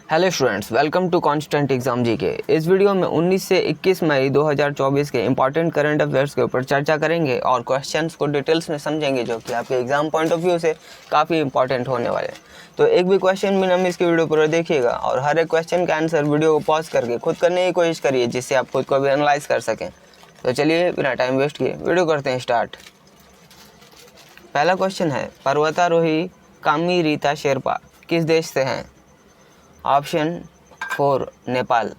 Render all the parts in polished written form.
Hello students, welcome to constant exam GK. इस video में 19 से 21 मई 2024 के इंपॉर्टेंट करंट अफेयर्स के ऊपर चर्चा करेंगे और क्वेश्चंस को डिटेल्स में समझेंगे, जो कि आपके एग्जाम पॉइंट ऑफ व्यू से काफ़ी इंपॉर्टेंट होने वाले हैं। तो एक भी क्वेश्चन बिना मिस की वीडियो पूरा देखिएगा और हर एक क्वेश्चन का आंसर वीडियो को पॉज करके खुद करने की कोशिश करिए, जिससे आप खुद को भी एनालाइज कर सकें। तो चलिए बिना टाइम वेस्ट किए वीडियो करते हैं स्टार्ट। पहला क्वेश्चन है, पर्वतारोही कामी रीता शेरपा किस देश से हैं? ऑप्शन 4 नेपाल।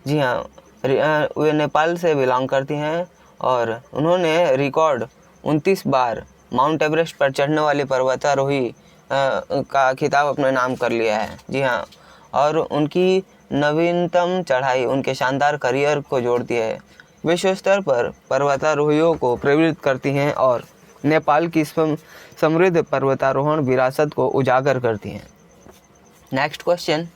जी हाँ, वे नेपाल से बिलोंग करती हैं और उन्होंने रिकॉर्ड 29 बार माउंट एवरेस्ट पर चढ़ने वाली पर्वतारोही का खिताब अपने नाम कर लिया है। जी हाँ, और उनकी नवीनतम चढ़ाई उनके शानदार करियर को जोड़ती है, विश्व स्तर पर पर्वतारोहियों को प्रेरित करती हैं और नेपाल की समृद्ध पर्वतारोहण विरासत को उजागर करती हैं। नेक्स्ट क्वेश्चन,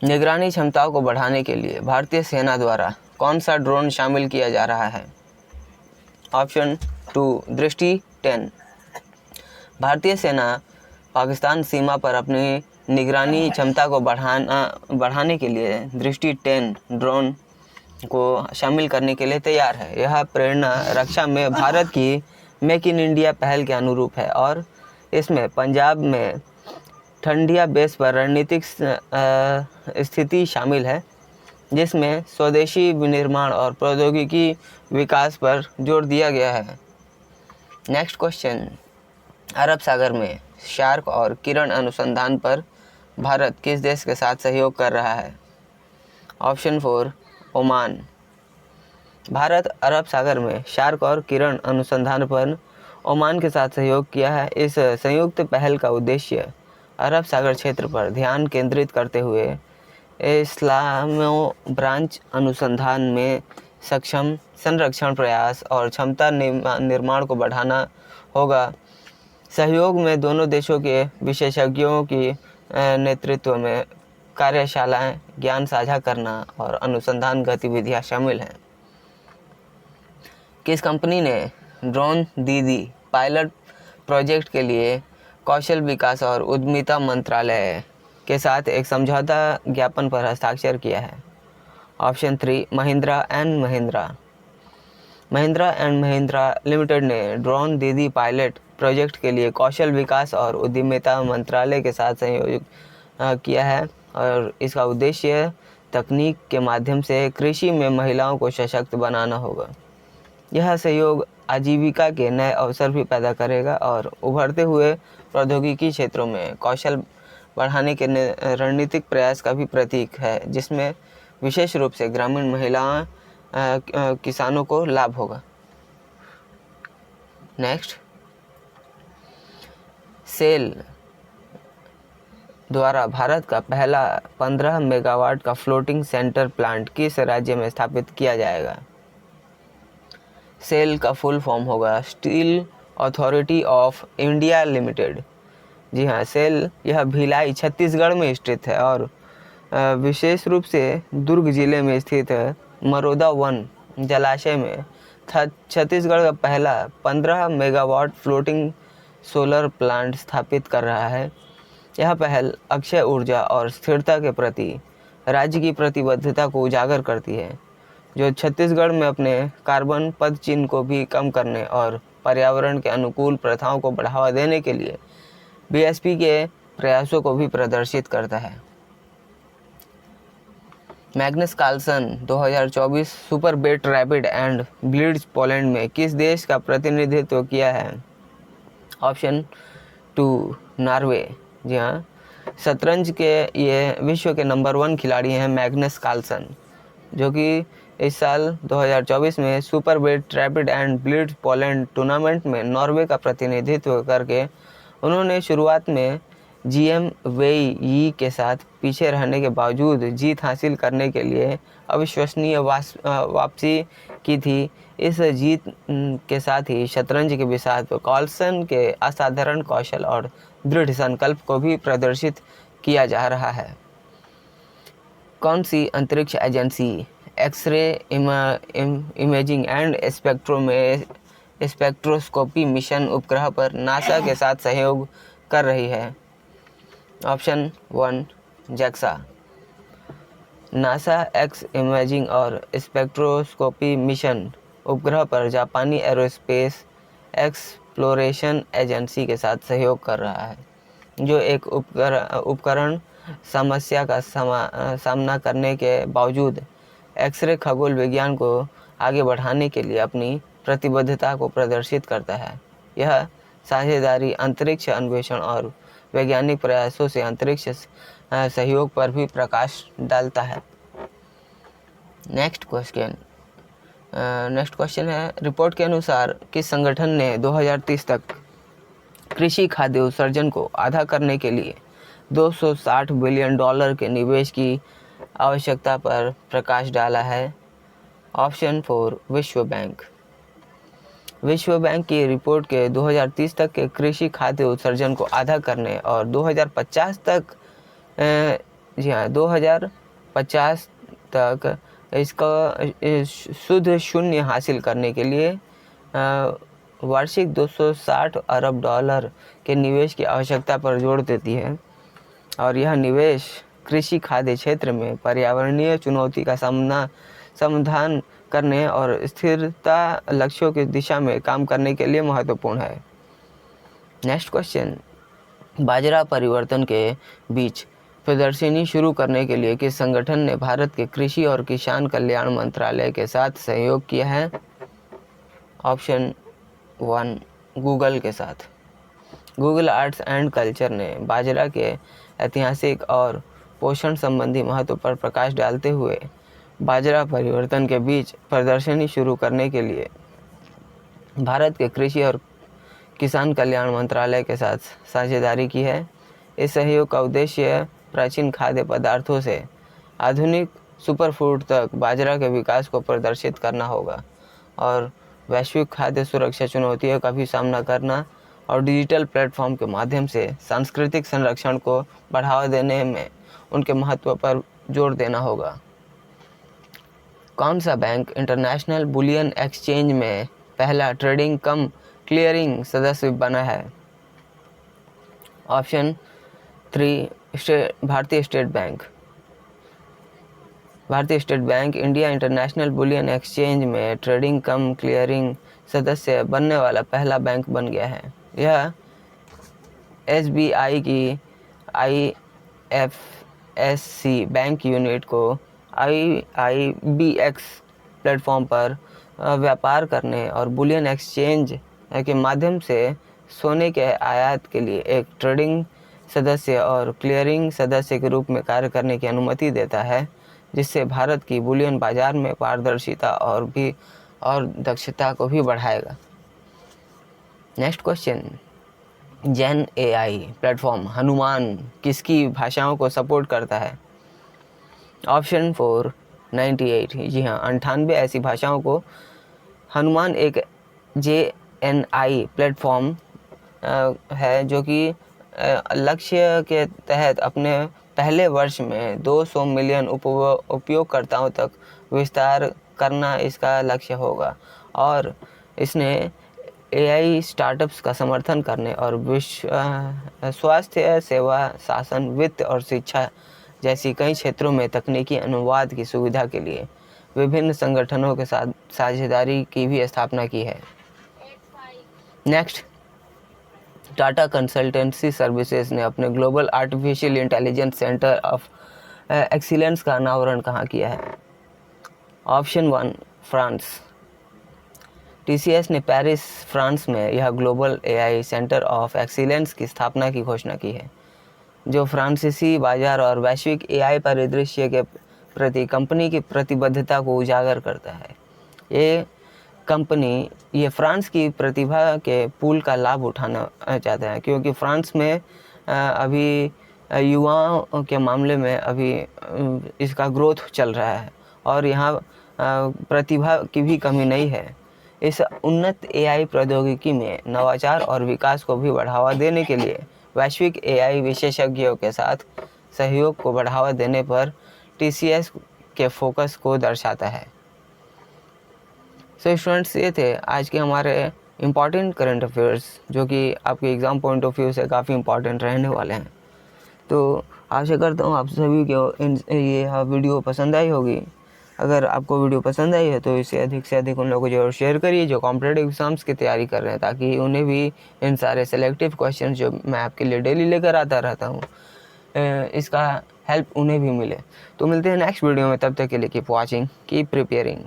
निगरानी क्षमताओं को बढ़ाने के लिए भारतीय सेना द्वारा कौन सा ड्रोन शामिल किया जा रहा है? ऑप्शन 2 दृष्टि 10। भारतीय सेना पाकिस्तान सीमा पर अपनी निगरानी क्षमता को बढ़ाने के लिए दृष्टि 10 ड्रोन को शामिल करने के लिए तैयार है। यह प्रेरणा रक्षा में भारत की मेक इन इंडिया पहल के अनुरूप है और इसमें पंजाब में ठंडिया बेस पर रणनीतिक स्थिति शामिल है, जिसमें स्वदेशी विनिर्माण और प्रौद्योगिकी विकास पर जोर दिया गया है। नेक्स्ट क्वेश्चन, अरब सागर में शार्क और किरण अनुसंधान पर भारत किस देश के साथ सहयोग कर रहा है? Option 4 Oman. भारत अरब सागर में शार्क और किरण अनुसंधान पर ओमान के साथ सहयोग किया है। इस संयुक्त पहल का उद्देश्य अरब सागर क्षेत्र पर ध्यान केंद्रित करते हुए इस्लामो ब्रांच अनुसंधान में सक्षम संरक्षण प्रयास और क्षमता निर्माण को बढ़ाना होगा। सहयोग में दोनों देशों के विशेषज्ञों की नेतृत्व में कार्यशालाएं, ज्ञान साझा करना और अनुसंधान गतिविधियां शामिल हैं। किस कंपनी ने ड्रोन दीदी पायलट प्रोजेक्ट के लिए कौशल विकास और उद्यमिता मंत्रालय के साथ एक समझौता ज्ञापन पर हस्ताक्षर किया है? Option 3 Mahindra and Mahindra. Mahindra and Mahindra limited ने ड्रोन दीदी पायलट प्रोजेक्ट के लिए कौशल विकास और उद्यमिता मंत्रालय के साथ सहयोग किया है और इसका उद्देश्य तकनीक के माध्यम से कृषि में महिलाओं को सशक्त बनाना होगा। यह सहयोग आजीविका के नए अवसर भी पैदा करेगा और उभरते हुए प्रौद्योगिकी क्षेत्रों में कौशल बढ़ाने के रणनीतिक प्रयास का भी प्रतीक है, जिसमें विशेष रूप से ग्रामीण महिलाओं किसानों को लाभ होगा। नेक्स्ट, सेल द्वारा भारत का पहला 15 मेगावाट का फ्लोटिंग सेंटर प्लांट किस राज्य में स्थापित किया जाएगा? सेल का फुल फॉर्म होगा steel authority of India limited. जी हाँ, सेल यह भिलाई छत्तीसगढ़ में स्थित है और विशेष रूप से दुर्ग जिले में स्थित है। मरोदा वन जलाशय में छत्तीसगढ़ का पहला 15 मेगावाट फ्लोटिंग सोलर प्लांट स्थापित कर रहा है। यह पहल अक्षय ऊर्जा और स्थिरता के प्रति राज्य की प्रतिबद्धता को उजागर करती है, जो छत्तीसगढ़ में अपने कार्बन पदचिह्न को भी कम करने और पर्यावरण के अनुकूल प्रथाओं को बढ़ावा देने के लिए बीएसपी के प्रयासों को भी प्रदर्शित करता है। Magnus Carlsen 2024 Superbet rapid and blitz Poland में किस देश का प्रतिनिधित्व किया है? Option 2 Norway. जी हाँ, शतरंज के ये विश्व के नंबर 1 खिलाड़ी हैं मैग्नस कार्लसन, जो कि इस साल 2024 में Superbet rapid and blitz Poland tournament में नॉर्वे का प्रतिनिधित्व करके उन्होंने शुरुआत में जीएम वेई यी के साथ पीछे रहने के बावजूद जीत हासिल करने के लिए अविश्वसनीय वापसी की थी। इस जीत के साथ ही शतरंज के विषाद कार्लसन के असाधारण कौशल और दृढ़ संकल्प को भी प्रदर्शित किया जा रहा है। कौन सी अंतरिक्ष agency X-ray imaging and spectroscopy mission उपग्रह पर नासा के साथ सहयोग कर रही है? Option 1 JAXA. NASA X imaging और स्पेक्ट्रोस्कोपी मिशन उपग्रह पर जापानी एरोस्पेस एक्सप्लोरेशन एजेंसी के साथ सहयोग कर रहा है, जो एक उपकरण समस्या का सामना करने के बावजूद एक्सरे खगोल विज्ञान को आगे बढ़ाने के लिए अपनी प्रतिबद्धता को प्रदर्शित करता है। यह साझेदारी अंतरिक्ष अन्वेषण और वैज्ञानिक प्रयासों से अंतरिक्ष सहयोग पर भी प्रकाश डालता है। नेक्स्ट क्वेश्चन है, रिपोर्ट के अनुसार किस संगठन ने 2030 तक कृषि खाद्य उत्सर्जन को आधा करने के लिए $260 बिलियन के निवेश की आवश्यकता पर प्रकाश डाला है? ऑप्शन 4 विश्व बैंक। विश्व बैंक की रिपोर्ट के 2030 तक के कृषि खाद्य उत्सर्जन को आधा करने और 2050 तक 2050 तक इसका शुद्ध शून्य हासिल करने के लिए वार्षिक $260 अरब के निवेश की आवश्यकता पर जोर देती है, और यह निवेश कृषि खाद्य क्षेत्र में पर्यावरणीय चुनौती का समाधान करने और स्थिरता लक्ष्यों की दिशा में काम करने के लिए महत्वपूर्ण है। नेक्स्ट क्वेश्चन, बाजरा परिवर्तन के बीच प्रदर्शनी शुरू करने के लिए किस संगठन ने भारत के कृषि और किसान कल्याण मंत्रालय के साथ सहयोग किया है? ऑप्शन 1 गूगल के साथ। गूगल आर्ट्स एंड कल्चर ने बाजरा के ऐतिहासिक और पोषण संबंधी महत्व पर प्रकाश डालते हुए बाजरा परिवर्तन के बीच प्रदर्शनी शुरू करने के लिए भारत के कृषि और किसान कल्याण मंत्रालय के साथ साझेदारी की है। इस सहयोग का उद्देश्य प्राचीन खाद्य पदार्थों से आधुनिक सुपरफूड तक बाजरा के विकास को प्रदर्शित करना होगा और वैश्विक खाद्य सुरक्षा चुनौतियों का भी सामना करना और डिजिटल प्लेटफॉर्म के माध्यम से सांस्कृतिक संरक्षण को बढ़ावा देने में उनके महत्व पर जोर देना होगा। कौन सा बैंक इंटरनेशनल बुलियन एक्सचेंज में पहला ट्रेडिंग कम क्लियरिंग सदस्य बना है? ऑप्शन 3 भारतीय स्टेट बैंक। भारतीय state bank India international bullion exchange में ट्रेडिंग कम क्लियरिंग सदस्य बनने वाला पहला बैंक बन गया है। यह SBI की IFSC बैंक यूनिट को IIBX प्लेटफॉर्म पर व्यापार करने और बुलियन एक्सचेंज के माध्यम से सोने के आयात के लिए एक ट्रेडिंग सदस्य और क्लियरिंग सदस्य के रूप में कार्य करने की अनुमति देता है, जिससे भारत की बुलियन बाजार में पारदर्शिता और दक्षता को भी बढ़ाएगा। नेक्स्ट क्वेश्चन, जेन AI प्लेटफॉर्म हनुमान किसकी भाषाओं को सपोर्ट करता है? ऑप्शन 4 98। जी हाँ, 98 ऐसी भाषाओं को हनुमान एक JNI प्लेटफॉर्म है जो कि लक्ष्य के तहत अपने पहले वर्ष में 200 मिलियन उपयोगकर्ताओं तक विस्तार करना इसका लक्ष्य होगा, और इसने AI स्टार्टअप्स का समर्थन करने और स्वास्थ्य सेवा, शासन, वित्त और शिक्षा जैसी कई क्षेत्रों में तकनीकी अनुवाद की सुविधा के लिए विभिन्न संगठनों के साथ साझेदारी की भी स्थापना की है। नेक्स्ट, टाटा कंसल्टेंसी सर्विसेज ने अपने global artificial intelligence centre of excellence का अनावरण कहाँ किया है? Option 1 France. TCS ने पेरिस, फ्रांस में यह global AI centre of excellence की स्थापना की घोषणा की है, जो फ्रांसीसी बाजार और वैश्विक AI परिदृश्य के प्रति कंपनी की प्रतिबद्धता को उजागर करता है। ये फ्रांस की प्रतिभा के पूल का लाभ उठाना चाहता है, क्योंकि फ्रांस में अभी युवाओं के मामले में अभी इसका ग्रोथ चल रहा है और यहाँ प्रतिभा की भी कमी नहीं है। इस उन्नत AI प्रौद्योगिकी में नवाचार और विकास को भी बढ़ावा देने के लिए वैश्विक AI विशेषज्ञों के साथ सहयोग को बढ़ावा देने पर TCS के फोकस को दर्शाता है। सो स्टूडेंट्स, ये थे आज के हमारे इम्पॉर्टेंट करंट अफेयर्स, जो कि आपके एग्ज़ाम पॉइंट ऑफ व्यू से काफ़ी इम्पॉर्टेंट रहने वाले हैं। तो आशा करता हूँ आप सभी को ये वीडियो पसंद आई होगी। अगर आपको वीडियो पसंद आई है तो इसे अधिक से अधिक उन लोगों को जरूर शेयर करिए जो कॉम्पिटेटिव एग्ज़ाम्स की तैयारी कर रहे हैं, ताकि उन्हें भी इन सारे सेलेक्टिव क्वेश्चन जो मैं आपके लिए डेली लेकर आता रहता हूँ इसका हेल्प उन्हें भी मिले। तो मिलते हैं नेक्स्ट वीडियो में, तब तक के लिए कीप वॉचिंग, कीप प्रिपेयरिंग।